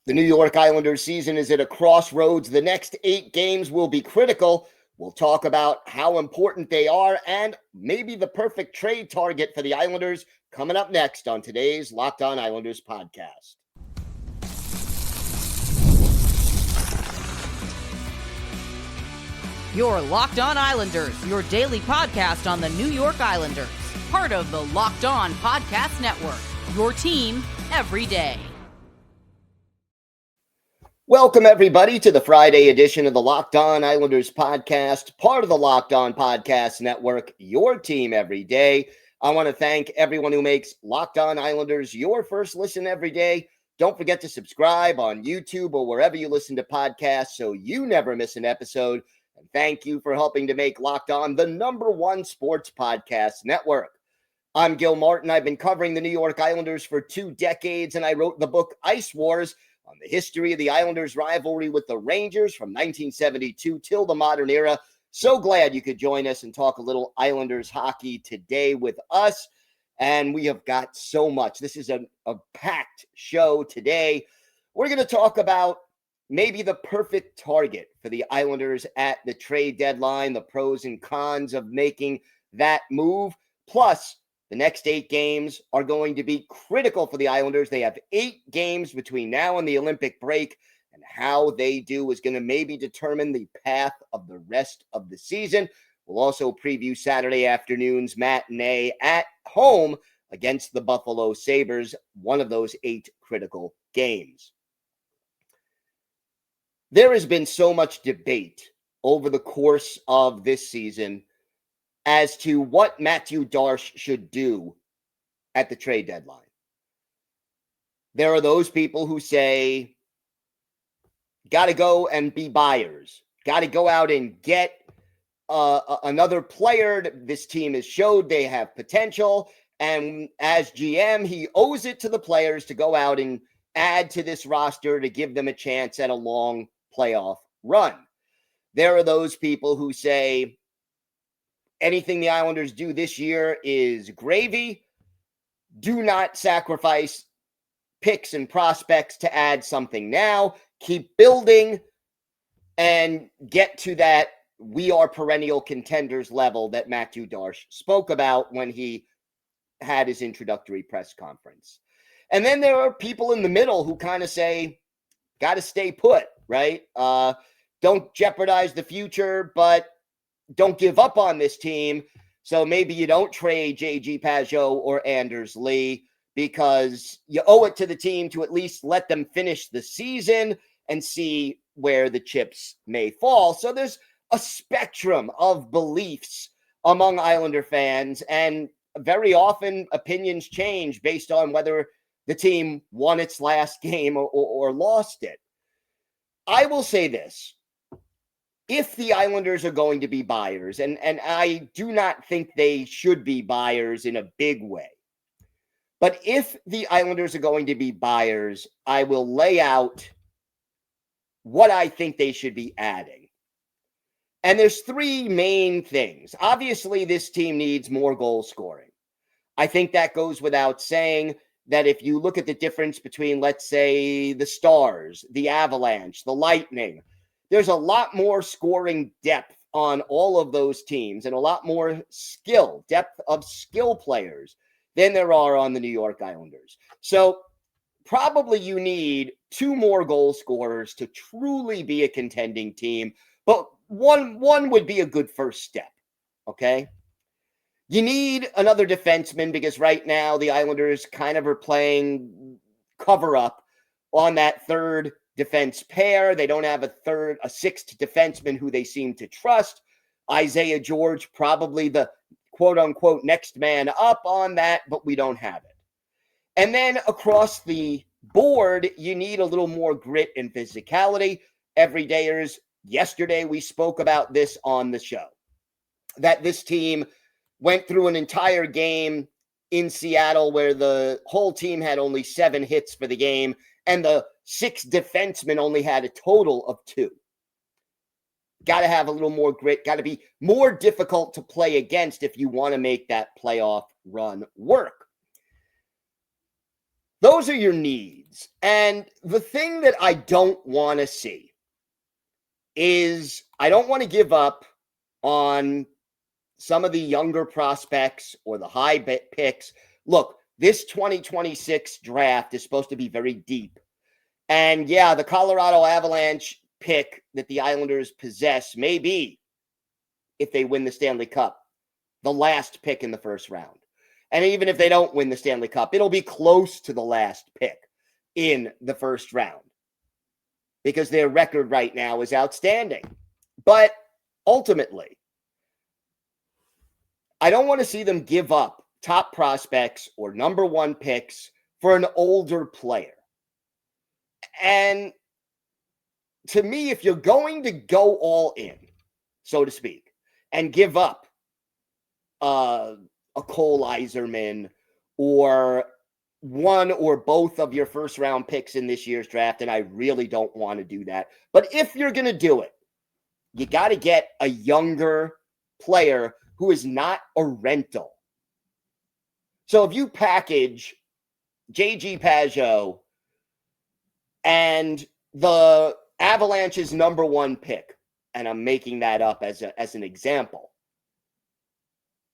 The New York Islanders season is at a crossroads. The next 8 games will be critical. We'll talk about how important they are and maybe the perfect trade target for the Islanders coming up next on today's Locked On Islanders podcast. You're Locked On Islanders, your daily podcast on the New York Islanders. Part of the Locked On Podcast Network, your team every day. Welcome, everybody, to the Friday edition of the Locked On Islanders podcast, part of the Locked On Podcast Network, your team every day. I want to thank everyone who makes Locked On Islanders your first listen every day. Don't forget to subscribe on YouTube or wherever you listen to podcasts so you never miss an episode. And thank you for helping to make Locked On the #1 sports podcast network. I'm Gil Martin. I've been covering the New York Islanders for 2 decades, and I wrote the book Ice Wars on the history of the Islanders' rivalry with the Rangers from 1972 till the modern era. So glad you could join us and talk a little Islanders hockey today with us. And we have got so much. This is a packed show today. We're going to talk about maybe the perfect target for the Islanders at the trade deadline, the pros and cons of making that move. Plus, the next 8 games are going to be critical for the Islanders. They have 8 games between now and the Olympic break, and how they do is going to maybe determine the path of the rest of the season. We'll also preview Saturday afternoon's matinee at home against the Buffalo Sabres, one of those 8 critical games. There has been so much debate over the course of this season as to what Mathieu Darche should do at the trade deadline. There are those people who say, got to go and be buyers, got to go out and get another player. This team has showed they have potential. And as GM, he owes it to the players to go out and add to this roster to give them a chance at a long playoff run. There are those people who say anything the Islanders do this year is gravy. Do not sacrifice picks and prospects to add something now. Keep building and get to that we are perennial contenders level that Mathieu Darche spoke about when he had his introductory press conference. And then there are people in the middle who kind of say, got to stay put, right? Don't jeopardize the future, but don't give up on this team. So maybe you don't trade J.G. Pageau or Anders Lee because you owe it to the team to at least let them finish the season and see where the chips may fall. So there's a spectrum of beliefs among Islander fans, and very often opinions change based on whether the team won its last game or lost it. I will say this. If the Islanders are going to be buyers, and I do not think they should be buyers in a big way, but if the Islanders are going to be buyers, I will lay out what I think they should be adding. And there's 3 main things. Obviously, this team needs more goal scoring. I think that goes without saying that if you look at the difference between, let's say, the Stars, the Avalanche, the Lightning, there's a lot more scoring depth on all of those teams and a lot more depth of skill players than there are on the New York Islanders. So probably you need 2 more goal scorers to truly be a contending team, but one would be a good first step, okay? You need another defenseman because right now the Islanders kind of are playing cover up on that third defense pair. They don't have a sixth defenseman who they seem to trust. Isaiah George, probably the quote unquote next man up on that, but we don't have it. And then across the board, you need a little more grit and physicality. Everydayers, yesterday we spoke about this on the show, that this team went through an entire game in Seattle where the whole team had only 7 hits for the game, and the 6 defensemen only had a total of 2. Got to have a little more grit, got to be more difficult to play against if you want to make that playoff run work. Those are your needs. And the thing that I don't want to see is I don't want to give up on some of the younger prospects or the high picks. Look, this 2026 draft is supposed to be very deep. And yeah, the Colorado Avalanche pick that the Islanders possess may be, if they win the Stanley Cup, the last pick in the first round. And even if they don't win the Stanley Cup, it'll be close to the last pick in the first round because their record right now is outstanding. But ultimately, I don't want to see them give up top prospects or number one picks for an older player. And to me, if you're going to go all in, so to speak, and give up a Cole Yzerman or one or both of your first round picks in this year's draft, and I really don't want to do that. But if you're going to do it, you got to get a younger player who is not a rental. So if you package JG Pageau and the Avalanche's number one pick, and I'm making that up as an example,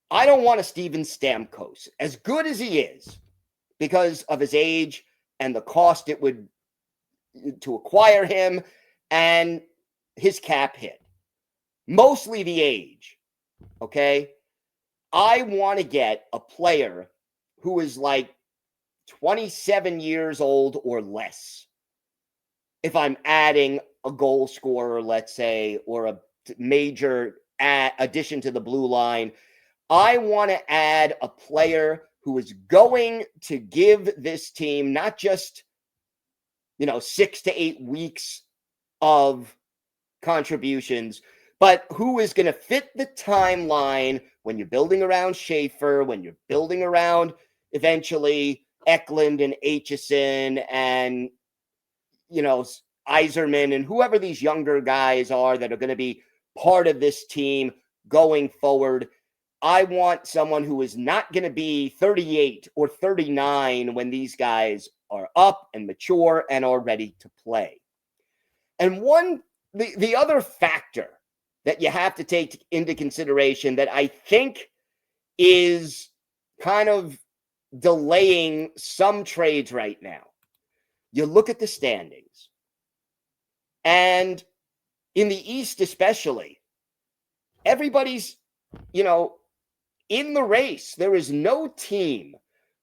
I don't want a Steven Stamkos, as good as he is, because of his age and the cost it would to acquire him and his cap hit. Mostly the age, okay? I want to get a player who is like 27 years old or less. If I'm adding a goal scorer, let's say, or a major addition to the blue line, I want to add a player who is going to give this team not just, 6 to 8 weeks of contributions, but who is going to fit the timeline when you're building around Schaefer, when you're building around eventually Eklund and Aitchison and, Yzerman and whoever these younger guys are that are going to be part of this team going forward. I want someone who is not going to be 38 or 39 when these guys are up and mature and are ready to play. And the other factor that you have to take into consideration that I think is kind of delaying some trades right now. You look at the standings. And in the East especially, everybody's, in the race. There is no team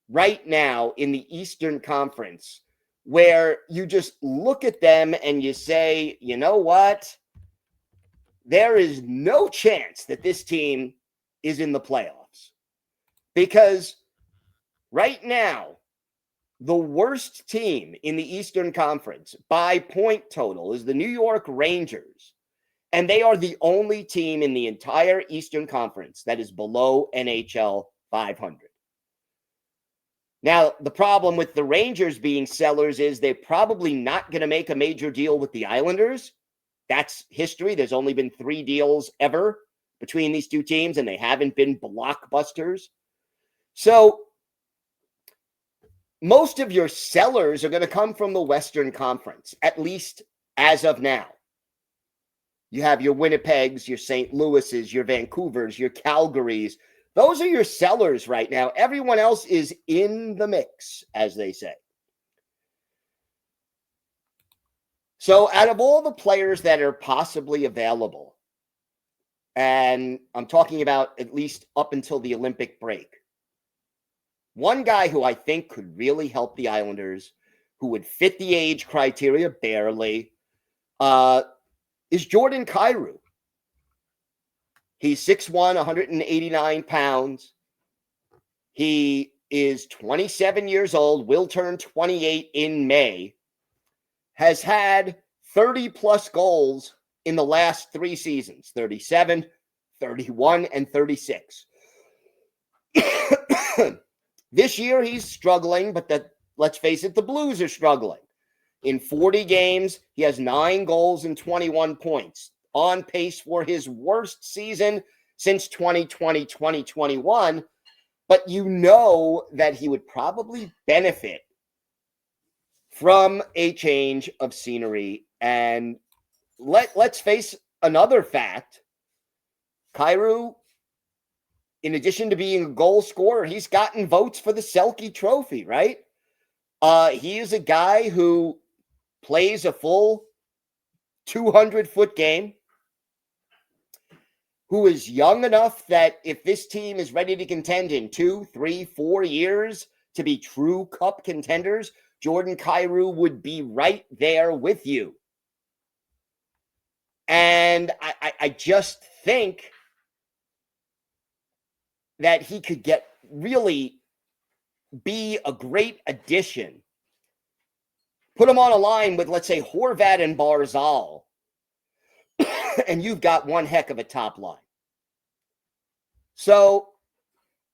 right now in the Eastern Conference where you just look at them and you say, you know what? There is no chance that this team is in the playoffs. Because right now, the worst team in the Eastern Conference by point total is the New York Rangers. And they are the only team in the entire Eastern Conference that is below NHL 500. Now, the problem with the Rangers being sellers is they're probably not going to make a major deal with the Islanders. That's history. There's only been 3 deals ever between these two teams, and they haven't been blockbusters. So most of your sellers are going to come from the Western Conference, at least as of now. You have your Winnipegs, your St. Louis's, your Vancouvers, your Calgarys. Those are your sellers right now. Everyone else is in the mix, as they say. So out of all the players that are possibly available, and I'm talking about at least up until the Olympic break, one guy who I think could really help the Islanders, who would fit the age criteria barely, is Jordan Kyrou. He's 6'1", 189 pounds. He is 27 years old, will turn 28 in May, has had 30-plus goals in the last 3 seasons, 37, 31, and 36. This year, he's struggling, but let's face it, the Blues are struggling. In 40 games, he has 9 goals and 21 points, on pace for his worst season since 2020, 2021. But you know that he would probably benefit from a change of scenery. And let's face another fact. Kyrou, in addition to being a goal scorer, he's gotten votes for the Selke Trophy, right? He is a guy who plays a full 200-foot game, who is young enough that if this team is ready to contend in 2, 3, 4 years to be true cup contenders, Jordan Kyrou would be right there with you. And I just think that he could really be a great addition. Put him on a line with, let's say, Horvat and Barzal, and you've got one heck of a top line. So,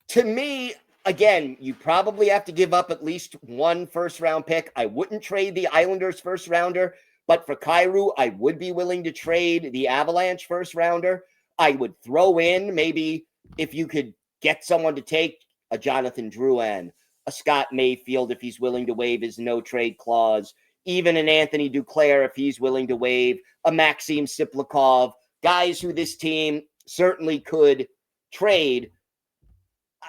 to me, again, you probably have to give up at least one first-round pick. I wouldn't trade the Islanders first-rounder, but for Kyrou, I would be willing to trade the Avalanche first-rounder. I would throw in, maybe, if you could get someone to take a Jonathan Drouin, a Scott Mayfield if he's willing to waive his no-trade clause, even an Anthony Duclair if he's willing to waive, a Maxim Siplikov, guys who this team certainly could trade.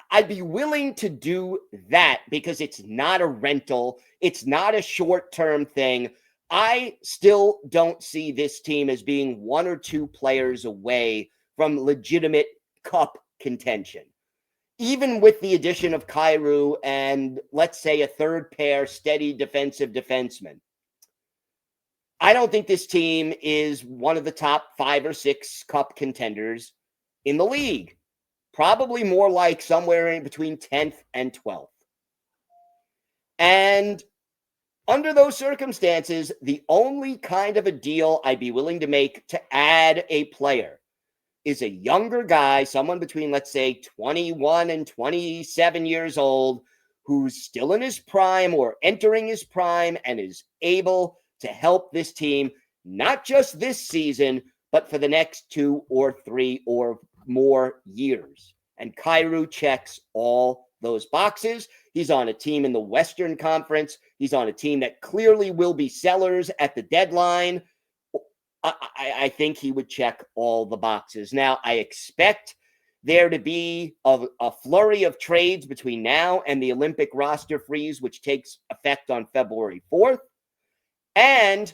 I'd be willing to do that because it's not a rental. It's not a short-term thing. I still don't see this team as being 1 or 2 players away from legitimate cup contention. Even with the addition of Kyrou and, let's say, a third pair steady defensive defenseman, I don't think this team is one of the top 5 or 6 cup contenders in the league. Probably more like somewhere in between 10th and 12th. And under those circumstances, the only kind of a deal I'd be willing to make to add a player is a younger guy, someone between, let's say, 21 and 27 years old, who's still in his prime or entering his prime and is able to help this team, not just this season, but for the next 2 or 3 or more years. And Kyrou checks all those boxes. He's on a team in the Western Conference. He's on a team that clearly will be sellers at the deadline. I think he would check all the boxes. Now, I expect there to be a flurry of trades between now and the Olympic roster freeze, which takes effect on February 4th. And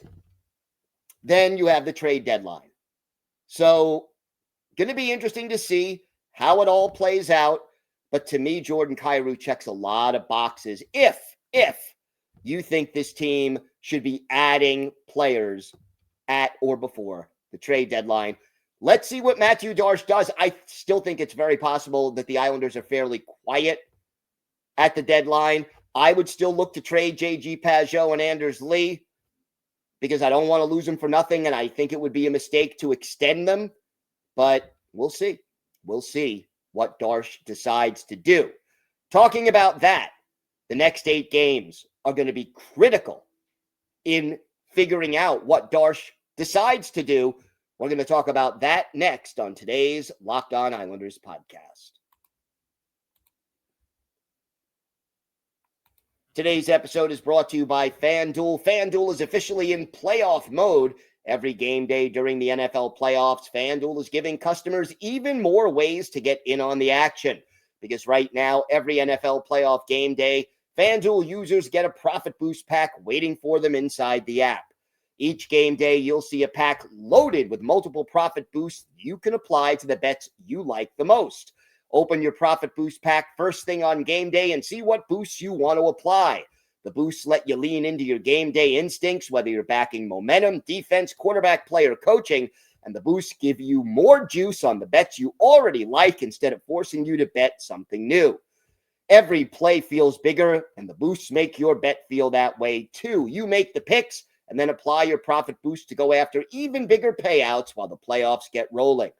then you have the trade deadline. So, going to be interesting to see how it all plays out. But to me, Jordan Kyrou checks a lot of boxes if you think this team should be adding players at or before the trade deadline. Let's see what Mathieu Darche does. I still think it's very possible that the Islanders are fairly quiet at the deadline. I would still look to trade J.G. Pageau and Anders Lee because I don't want to lose them for nothing, and I think it would be a mistake to extend them. But we'll see. We'll see what Darche decides to do. Talking about that, the next 8 games are going to be critical in figuring out what Darche decides to do. We're going to talk about that next on today's Locked On Islanders podcast. Today's episode is brought to you by FanDuel. FanDuel is officially in playoff mode. Every game day during the NFL playoffs, FanDuel is giving customers even more ways to get in on the action. Because right now, every NFL playoff game day, FanDuel users get a profit boost pack waiting for them inside the app. Each game day, you'll see a pack loaded with multiple profit boosts you can apply to the bets you like the most. Open your profit boost pack first thing on game day and see what boosts you want to apply. The boosts let you lean into your game day instincts, whether you're backing momentum, defense, quarterback, player, coaching, and the boosts give you more juice on the bets you already like instead of forcing you to bet something new. Every play feels bigger, and the boosts make your bet feel that way too. You make the picks and then apply your profit boost to go after even bigger payouts while the playoffs get rolling.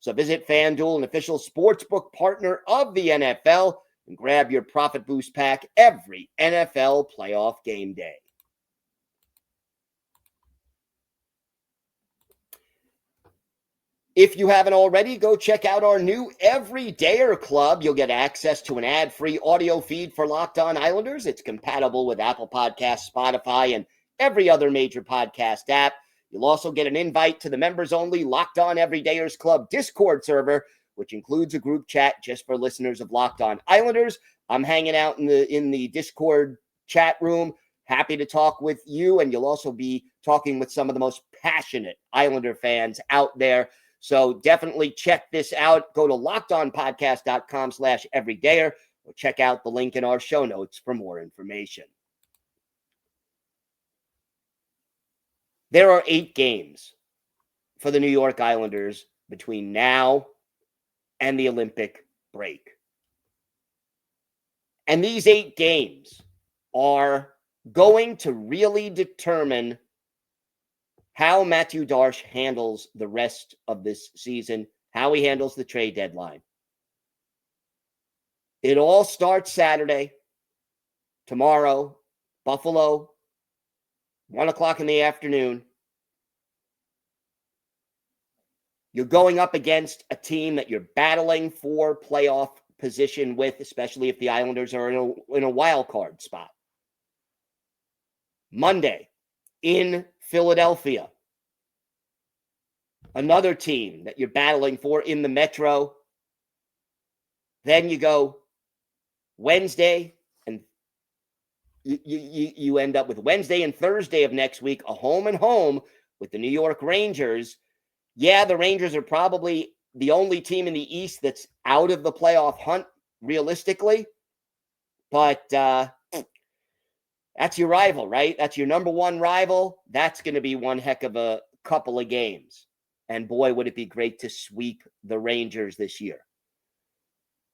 So visit FanDuel, an official sportsbook partner of the NFL, and grab your profit boost pack every NFL playoff game day. If you haven't already, go check out our new Everydayer Club. You'll get access to an ad-free audio feed for Locked On Islanders. It's compatible with Apple Podcasts, Spotify, and every other major podcast app. You'll also get an invite to the members-only Locked On Everydayers Club Discord server, which includes a group chat just for listeners of Locked On Islanders. I'm hanging out in the Discord chat room. Happy to talk with you, and you'll also be talking with some of the most passionate Islander fans out there. So definitely check this out. Go to lockedonpodcast.com/everydayer or check out the link in our show notes for more information. There are 8 games for the New York Islanders between now and the Olympic break. And these 8 games are going to really determine how Mathieu Darche handles the rest of this season, how he handles the trade deadline. It all starts Saturday, tomorrow, Buffalo, 1 o'clock in the afternoon. You're going up against a team that you're battling for playoff position with, especially if the Islanders are in a wild card spot. Monday, in Philadelphia, another team that you're battling for in the Metro. Then you go Wednesday, and you end up with Wednesday and Thursday of next week, a home and home with the New York Rangers. Yeah, the Rangers are probably the only team in the East that's out of the playoff hunt, realistically. But that's your rival, right? That's your number one rival. That's going to be one heck of a couple of games. And boy, would it be great to sweep the Rangers this year.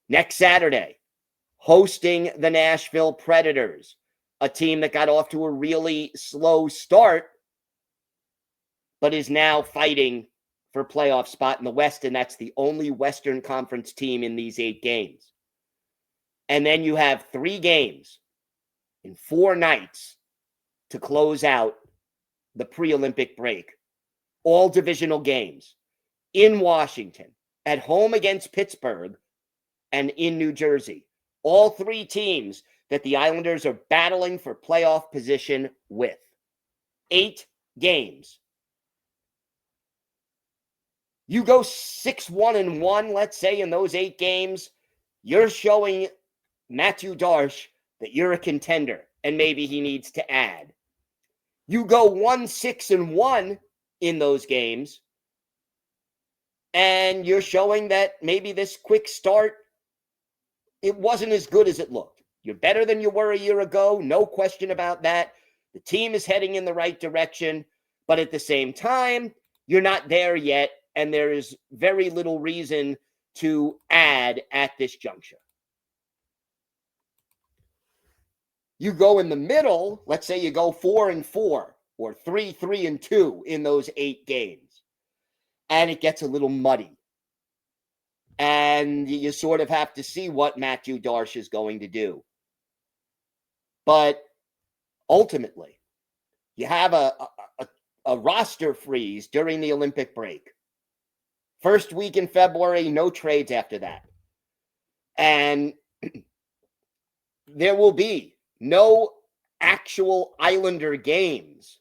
Next Saturday, hosting the Nashville Predators, a team that got off to a really slow start, but is now fighting for playoff spot in the West, and that's the only Western Conference team in these 8 games. And then you have 3 games in 4 nights to close out the pre-Olympic break. All divisional games in Washington, at home against Pittsburgh, and in New Jersey. All 3 teams that the Islanders are battling for playoff position with. 8 games. You go 6-1-1, let's say, in those 8 games, you're showing Mathieu Darche that you're a contender, and maybe he needs to add. You go 1-6-1 in those games, and you're showing that maybe this quick start, it wasn't as good as it looked. You're better than you were a year ago, no question about that. The team is heading in the right direction, but at the same time, you're not there yet, and there is very little reason to add at this juncture. You go in the middle, let's say you go 4-4 or 3-3-2 in those 8 games, and it gets a little muddy. And you sort of have to see what Mathieu Darche is going to do. But ultimately, you have a roster freeze during the Olympic break. First week in February, no trades after that. And there will be no actual Islander games,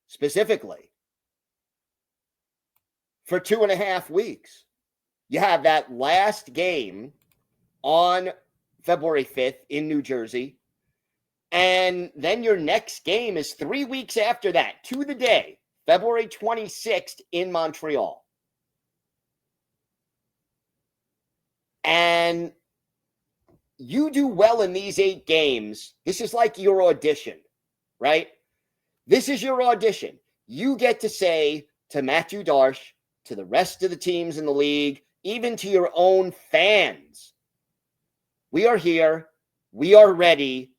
specifically, for 2.5 weeks. You have that last game on February 5th in New Jersey. And then your next game is 3 weeks after that, to the day, February 26th in Montreal. And you do well in these 8 games. This is like your audition, right? This is your audition. You get to say to Mathieu Darche, to the rest of the teams in the league, even to your own fans, we are here. We are ready.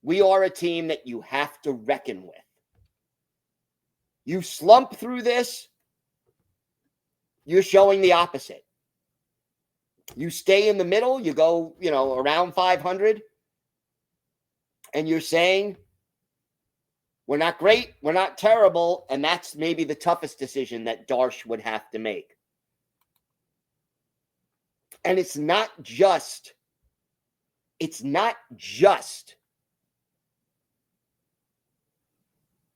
We are a team that you have to reckon with. You slump through this, you're showing the opposite. You stay in the middle, you go, around 500, and you're saying, we're not great, we're not terrible, and that's maybe the toughest decision that Darche would have to make. And it's not just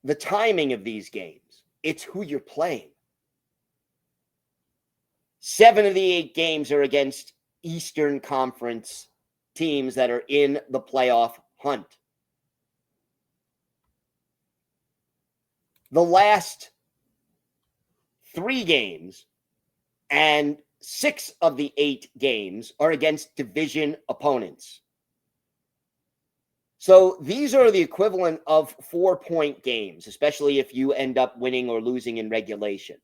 the timing of these games. It's who you're playing. 7 of the 8 games are against Eastern Conference teams that are in the playoff hunt. The last 3 games and 6 of the 8 games are against division opponents. So these are the equivalent of 4-point games, especially if you end up winning or losing in regulation.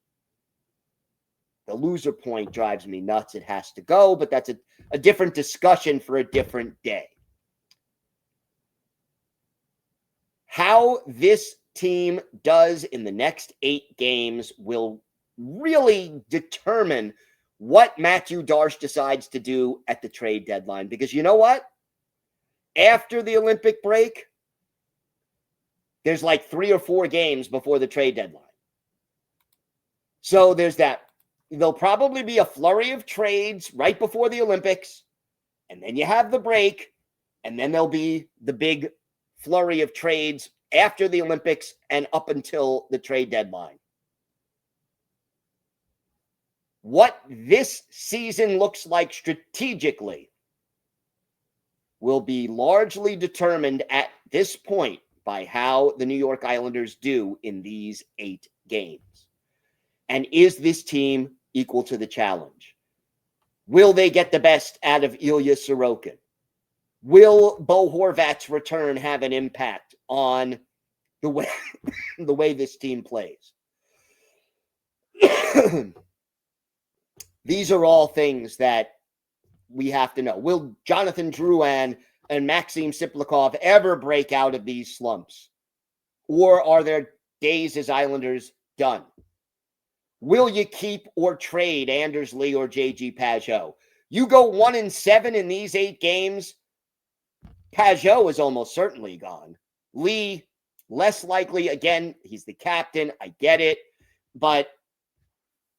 The loser point drives me nuts. It has to go, but that's a different discussion for a different day. How this team does in the next 8 games will really determine what Mathieu Darche decides to do at the trade deadline. Because you know what? After the Olympic break, there's like 3 or 4 games before the trade deadline. So there's that. There'll probably be a flurry of trades right before the Olympics, and then you have the break, and then there'll be the big flurry of trades after the Olympics and up until the trade deadline. What this season looks like strategically will be largely determined at this point by how the New York Islanders do in these 8 games. And is this team equal to the challenge? Will they get the best out of Ilya Sorokin? Will Bo Horvat's return have an impact on the way this team plays? These are all things that we have to know. Will Jonathan Drouin and Maxim Siplikov ever break out of these slumps? Or are their days as Islanders done? Will you keep or trade Anders Lee or JG Pageau? You go 1-7 in these 8 games, Pageau is almost certainly gone. Lee, less likely. Again, he's the captain. I get it. But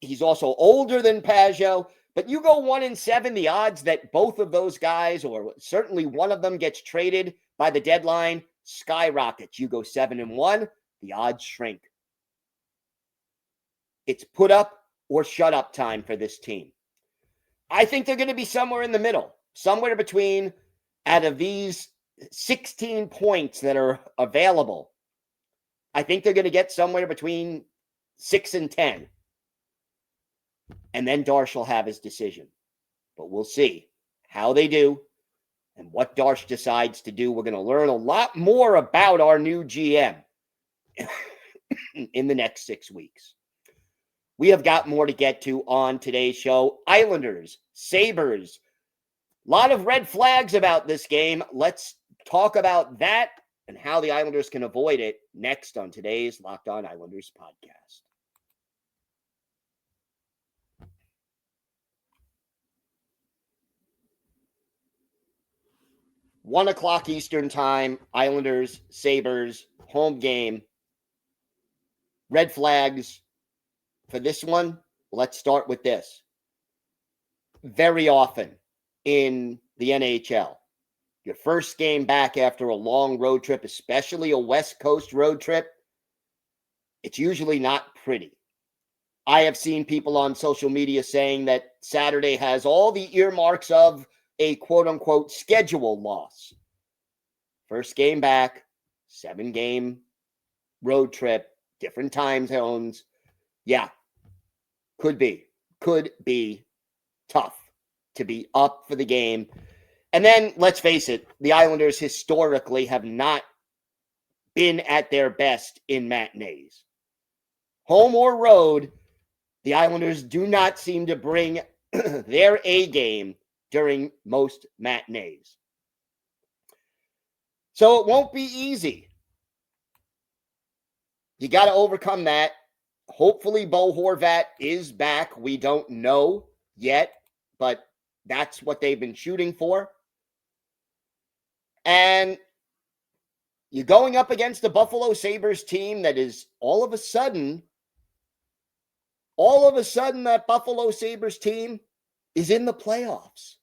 he's also older than Pageau. But you go 1-7, the odds that both of those guys, or certainly one of them, gets traded by the deadline skyrockets. You go 7-1, the odds shrink. It's put up or shut up time for this team. I think they're going to be somewhere in the middle, somewhere between, out of these 16 points that are available, I think they're going to get somewhere between 6 and 10. And then Darche will have his decision. But we'll see how they do and what Darche decides to do. We're going to learn a lot more about our new GM in the next 6 weeks. We have got more to get to on today's show. Islanders, Sabres, a lot of red flags about this game. Let's talk about that and how the Islanders can avoid it next on today's Locked On Islanders podcast. One o'clock Eastern time, Islanders, Sabres, home game. Red flags. For this one, let's start with this. Very often in the NHL, your first game back after a long road trip, especially a West Coast road trip, it's usually not pretty. I have seen people on social media saying that Saturday has all the earmarks of a quote-unquote schedule loss. First game back, 7-game road trip, different time zones. Yeah. Could be tough to be up for the game. And then, let's face it, the Islanders historically have not been at their best in matinees. Home or road, the Islanders do not seem to bring their A game during most matinees. So it won't be easy. You got to overcome that. Hopefully, Bo Horvat is back. We don't know yet, but that's what they've been shooting for. And you're going up against the Buffalo Sabres team that is all of a sudden, that Buffalo Sabres team is in the playoffs.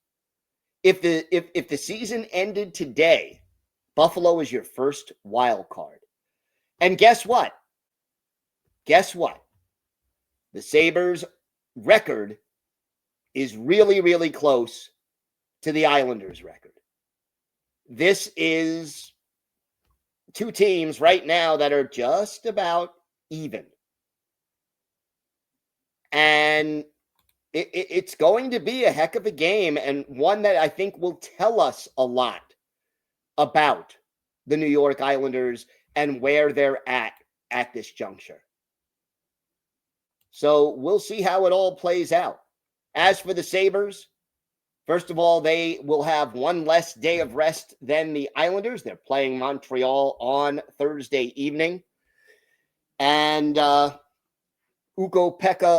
If the season ended today, Buffalo is your first wild card. And guess what? Guess what? The Sabres' record is really, really close to the Islanders' record. This is two teams right now that are just about even. And it's going to be a heck of a game, and one that I think will tell us a lot about the New York Islanders and where they're at this juncture. So we'll see how it all plays out. As for the Sabres, first of all, they will have one less day of rest than the Islanders. They're playing Montreal on Thursday evening. And Ukko-Pekka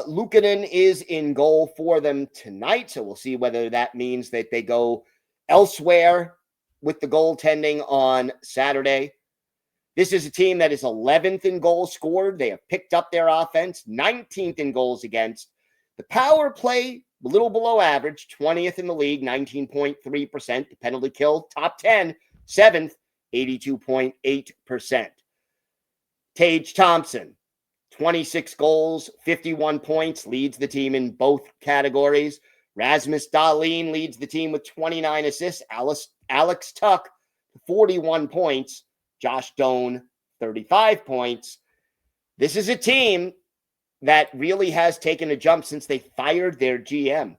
Luukkonen is in goal for them tonight. So we'll see whether that means that they go elsewhere with the goaltending on Saturday. This is a team that is 11th in goals scored. They have picked up their offense, 19th in goals against. The power play, a little below average, 20th in the league, 19.3%. The penalty kill, top 10, 7th, 82.8%. Tage Thompson, 26 goals, 51 points, leads the team in both categories. Rasmus Dahlin leads the team with 29 assists. Alex Tuch, 41 points. Josh Doan, 35 points. This is a team that really has taken a jump since they fired their GM.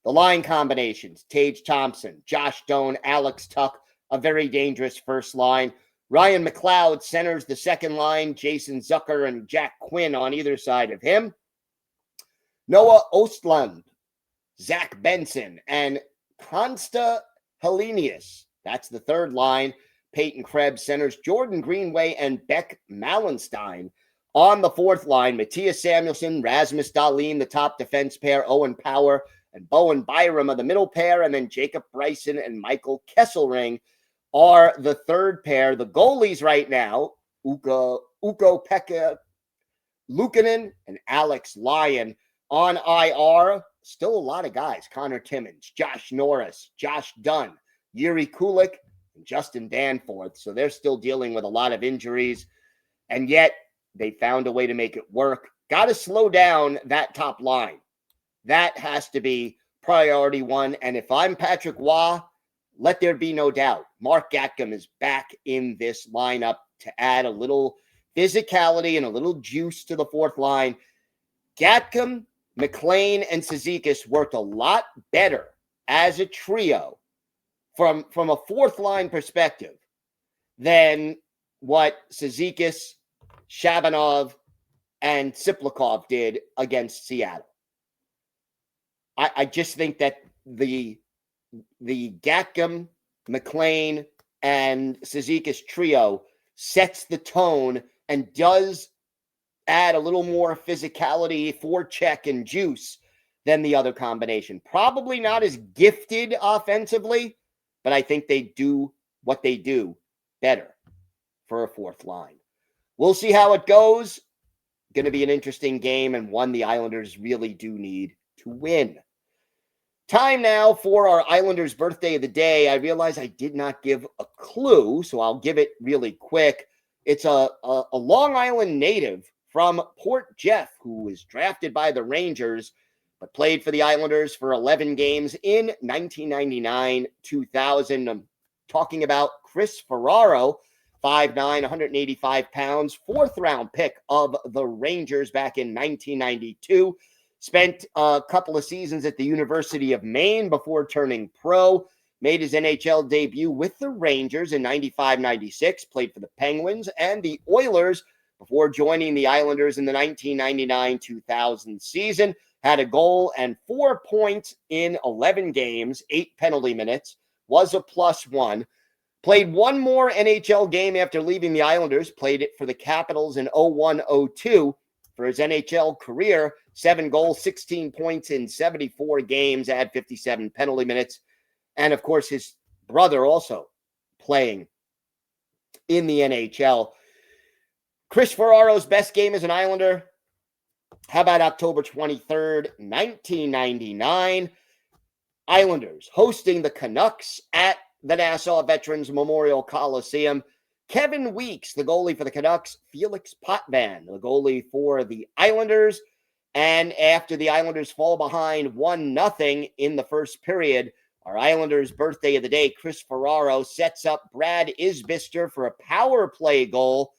The line combinations, Tage Thompson, Josh Doan, Alex Tuch, a very dangerous first line. Ryan McLeod centers the second line, Jason Zucker and Jack Quinn on either side of him. Noah Ostlund, Zach Benson, and Konsta Helenius. That's the third line. Peyton Krebs centers Jordan Greenway and Beck Mallenstein. On the fourth line, Matthias Samuelsson, Rasmus Dahlin, the top defense pair, Owen Power and Bowen Byram are the middle pair, and then Jacob Bryson and Michael Kesselring are the third pair. The goalies right now, Ukko-Pekka Luukkonen and Alex Lyon. On IR, still a lot of guys. Connor Timmins, Josh Norris, Josh Dunn, Yuri Kulik, and Justin Danforth. So they're still dealing with a lot of injuries, and yet they found a way to make it work. Got to slow down that top line. That has to be priority one. And if I'm Patrick Waugh, let there be no doubt, Mark Gatcomb is back in this lineup to add a little physicality and a little juice to the fourth line. Gatcomb, McLean, and Cizikas worked a lot better as a trio from a fourth line perspective than what Cizikas, Shabanov, and Siplikov did against Seattle. I just think that the Gatcomb, McLean, and Cizikas trio sets the tone and does add a little more physicality, forecheck, and juice than the other combination. Probably not as gifted offensively, but I think they do what they do better for a fourth line. We'll see how it goes. Going to be an interesting game, and one the Islanders really do need to win. Time now for our Islanders birthday of the day. I realize I did not give a clue, so I'll give it really quick. It's a Long Island native from Port Jeff who was drafted by the Rangers but played for the Islanders for 11 games in 1999-2000. I'm talking about Chris Ferraro, 5'9", 185 pounds, fourth-round pick of the Rangers back in 1992. Spent a couple of seasons at the University of Maine before turning pro. Made his NHL debut with the Rangers in 95-96. Played for the Penguins and the Oilers before joining the Islanders in the 1999-2000 season. Had a goal and 4 points in 11 games, 8 penalty minutes. Was a +1. Played one more NHL game after leaving the Islanders. Played it for the Capitals in 01-02 for his NHL career. 7 goals, 16 points in 74 games, had 57 penalty minutes. And, of course, his brother also playing in the NHL. Chris Ferraro's best game as an Islander, How about October 23rd, 1999? Islanders hosting the Canucks at the Nassau Veterans Memorial Coliseum. Kevin Weeks, the goalie for the Canucks. Felix Potvin, the goalie for the Islanders. And after the Islanders fall behind 1-0 in the first period, our Islanders' birthday of the day, Chris Ferraro, sets up Brad Isbister for a power play goal.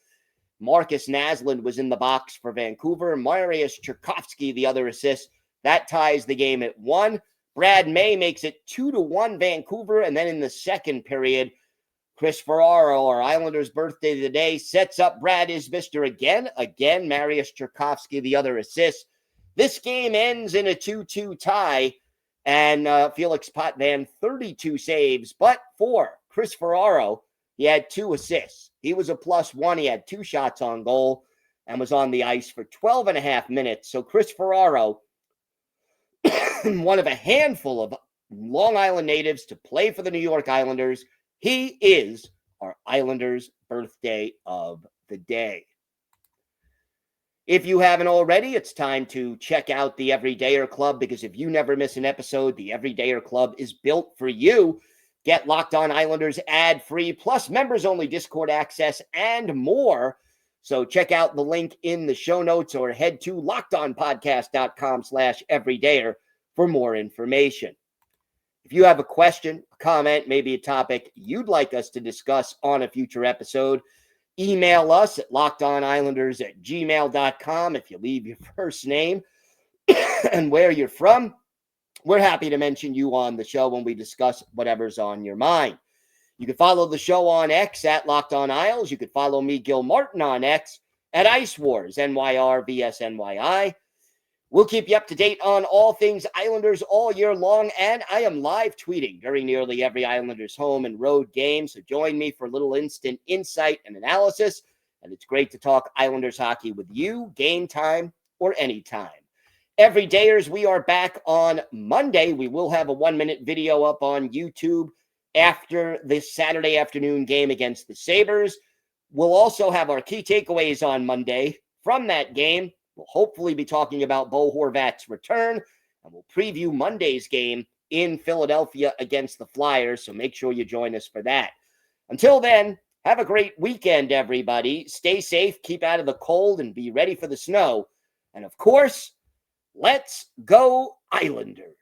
Marcus Naslund was in the box for Vancouver. Mariusz Tchaikovsky, the other assist. That ties the game at 1. Brad May makes it 2-1 Vancouver. And then in the second period, Chris Ferraro, our Islanders' birthday of the day, sets up Brad Isbister again. Again, Mariusz Tchaikovsky, the other assist. This game ends in a 2-2 tie. And Felix Potvin, 32 saves. But for Chris Ferraro, he had 2 assists. He was a +1. He had 2 shots on goal and was on the ice for 12 and a half minutes. So Chris Ferraro, one of a handful of Long Island natives to play for the New York Islanders, he is our Islanders' birthday of the day. If you haven't already, it's time to check out the Everydayer Club, because if you never miss an episode, the Everydayer Club is built for you. Get Locked On Islanders ad-free, plus members-only Discord access, and more. So check out the link in the show notes or head to lockedonpodcast.com/everydayer for more information. If you have a question, a comment, maybe a topic you'd like us to discuss on a future episode, email us at lockedonislanders@gmail.com. If you leave your first name and where you're from, we're happy to mention you on the show when we discuss whatever's on your mind. You can follow the show on X at Locked On Isles. You can follow me, Gil Martin, on X at Ice Wars, NYR/VSNYI. We'll keep you up to date on all things Islanders all year long, and I am live tweeting during nearly every Islanders home and road game, so join me for a little instant insight and analysis, and it's great to talk Islanders hockey with you, game time or anytime. Everydayers, we are back on Monday. We will have a 1-minute video up on YouTube after this Saturday afternoon game against the Sabres. We'll also have our key takeaways on Monday from that game. We'll hopefully be talking about Bo Horvat's return, and we'll preview Monday's game in Philadelphia against the Flyers, so make sure you join us for that. Until then, have a great weekend, everybody. Stay safe, keep out of the cold, and be ready for the snow. And of course, let's go Islanders.